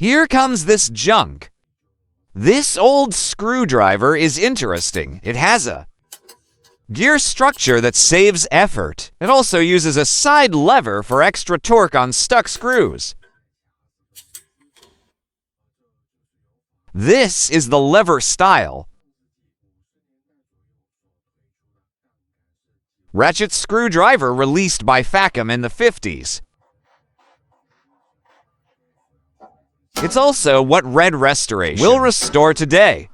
Here comes this junk. This old screwdriver is interesting. It has a gear structure that saves effort. It also uses a side lever for extra torque on stuck screws. This is the lever style. Ratchet screwdriver released by Facom in the 50s. It's also what Red Restoration will restore today.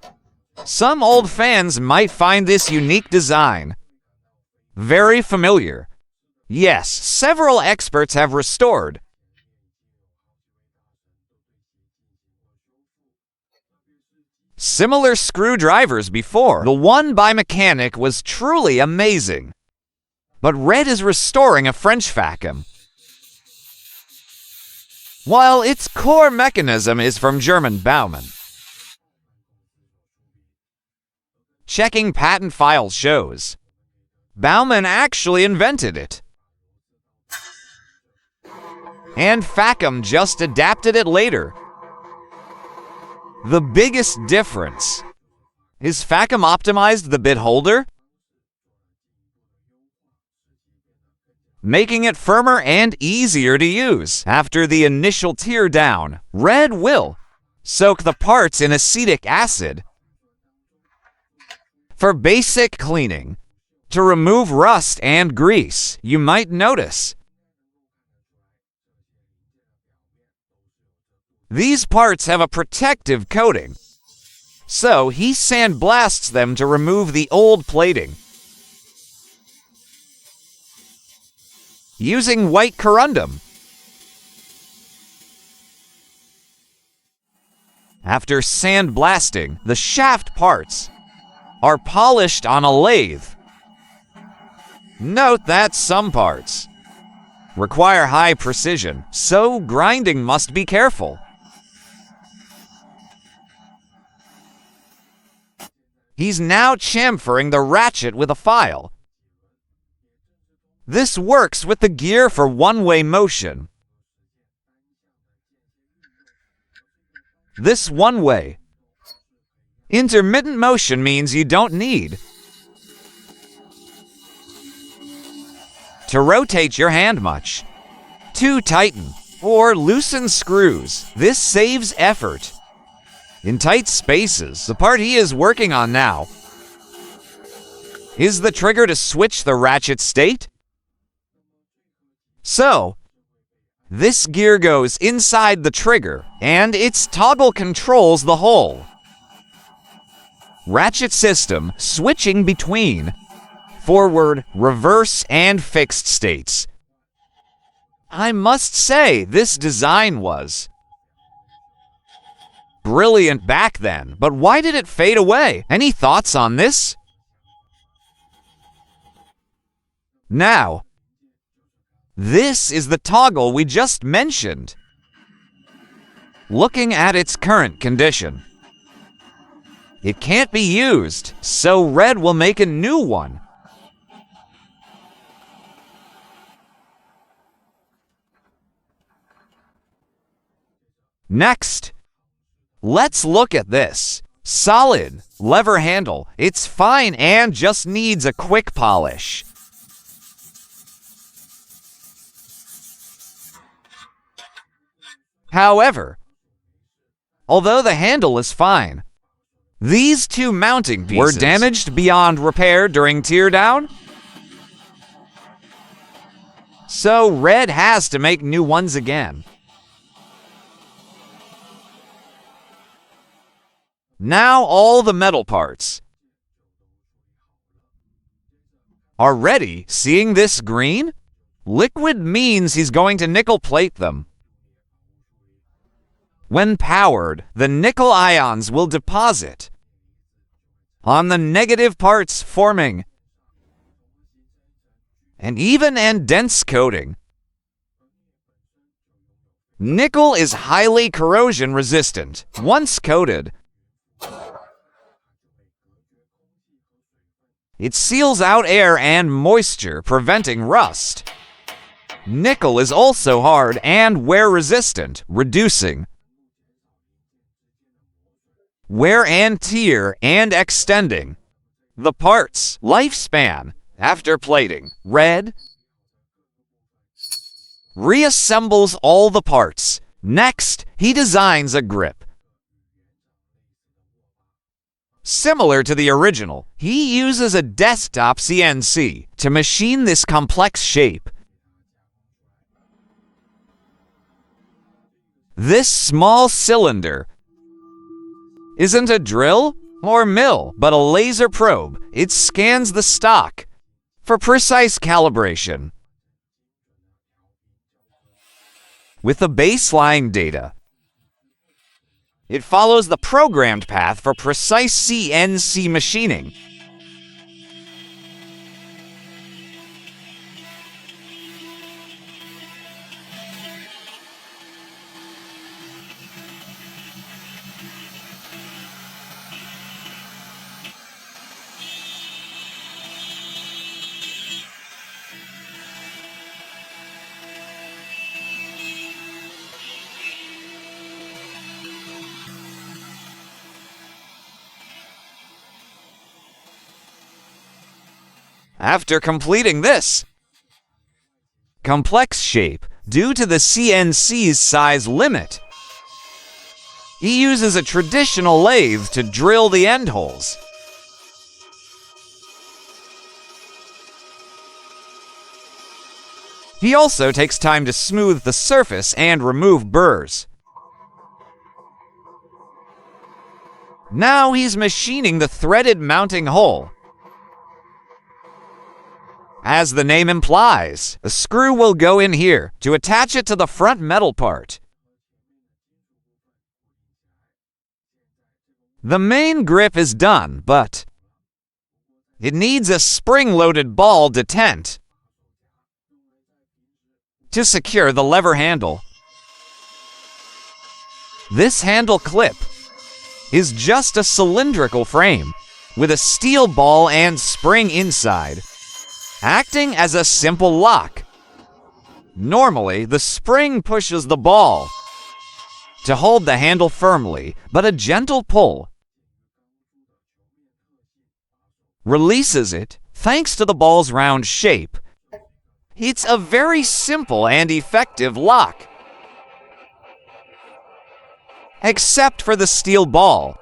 Some old fans might find this unique design very familiar. Yes, several experts have restored. Similar screwdrivers before. The one by Mechanic was truly amazing. But Red is restoring a French Facom, while its core mechanism is from German Baumann. Checking patent file shows Baumann actually invented it, and Facom just adapted it later. The biggest difference is Facom optimized the bit holder, making it firmer and easier to use. After the initial tear down, Red will soak the parts in acetic acid for basic cleaning. To remove rust and grease, you might notice these parts have a protective coating, so he sandblasts them to remove the old plating. Using white corundum. After sandblasting, the shaft parts are polished on a lathe. Note that some parts require high precision, so grinding must be careful. He's now chamfering the ratchet with a file. This works with the gear for one-way motion. This one-way intermittent motion means you don't need to rotate your hand much, to tighten or loosen screws. This saves effort in tight spaces. The part he is working on now is the trigger to switch the ratchet state. So, this gear goes inside the trigger, and its toggle controls the whole ratchet system, switching between forward, reverse, and fixed states. I must say, this design was brilliant back then, but why did it fade away? Any thoughts on this? Now, this is the toggle we just mentioned. Looking at its current condition, it can't be used, so Red will make a new one. Next, let's look at this. Solid lever handle. It's fine and just needs a quick polish. However, although the handle is fine, these two mounting pieces were damaged beyond repair during teardown, so Red has to make new ones again. Now all the metal parts are ready. Seeing this green? Liquid means he's going to nickel plate them. When powered, the nickel ions will deposit on the negative parts, forming an even and dense coating. Nickel is highly corrosion resistant. Once coated, it seals out air and moisture, preventing rust. Nickel is also hard and wear resistant, reducing wear and tear and extending the part's lifespan after plating. Red reassembles all the parts. Next, he designs a grip. Similar to the original, he uses a desktop CNC to machine this complex shape. This small cylinder isn't a drill or mill, but a laser probe. It scans the stock for precise calibration. With the baseline data, it follows the programmed path for precise CNC machining. After completing this complex shape, due to the CNC's size limit, he uses a traditional lathe to drill the end holes. He also takes time to smooth the surface and remove burrs. Now he's machining the threaded mounting hole. As the name implies, a screw will go in here to attach it to the front metal part. The main grip is done, but it needs a spring-loaded ball detent to secure the lever handle. This handle clip is just a cylindrical frame with a steel ball and spring inside, acting as a simple lock. Normally, the spring pushes the ball to hold the handle firmly, but a gentle pull releases it thanks to the ball's round shape. It's a very simple and effective lock, except for the steel ball.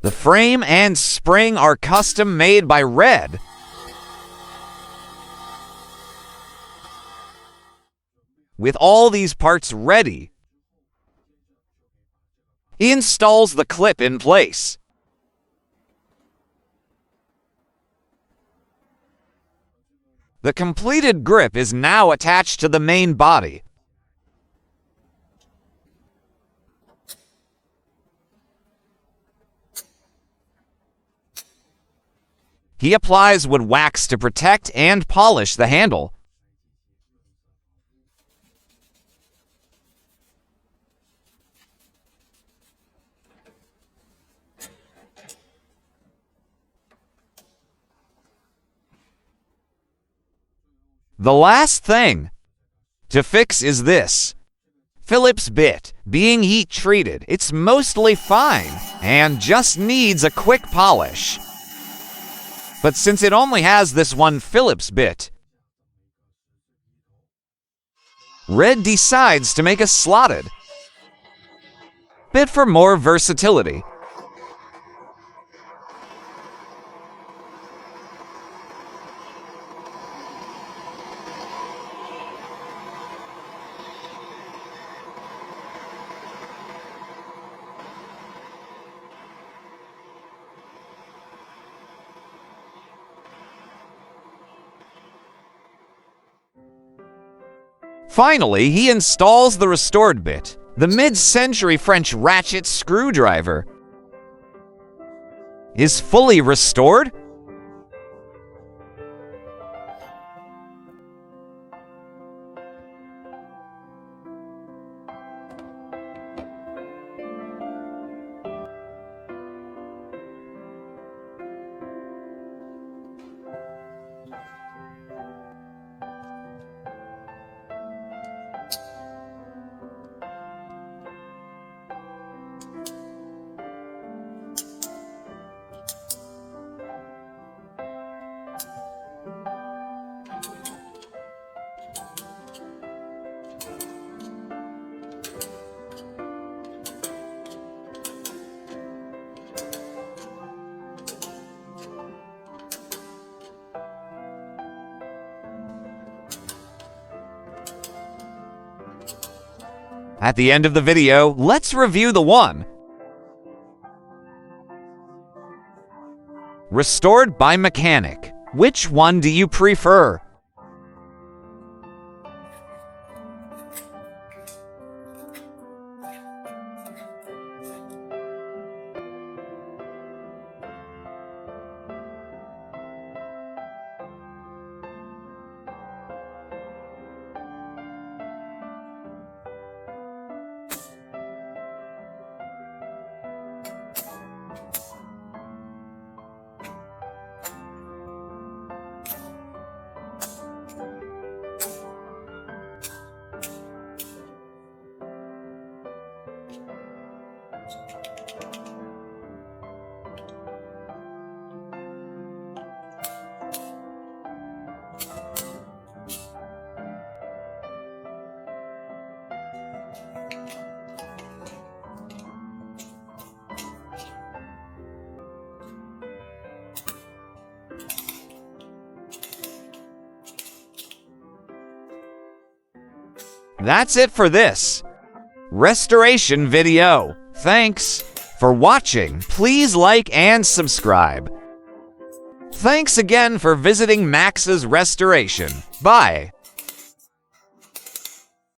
The frame and spring are custom made by Red. With all these parts ready, he installs the clip in place. The completed grip is now attached to the main body. He applies wood wax to protect and polish the handle. The last thing to fix is this Phillips bit. Being heat treated, it's mostly fine and just needs a quick polish. But since it only has this one Phillips bit, Red decides to make a slotted bit for more versatility. Finally, he installs the restored bit, the mid-century French ratchet screwdriver is fully restored. At the end of the video, let's review the one restored by mechanic. Which one do you prefer? That's it for this restoration video. Thanks for watching. Please like and subscribe. Thanks again for visiting Max's Restoration. Bye.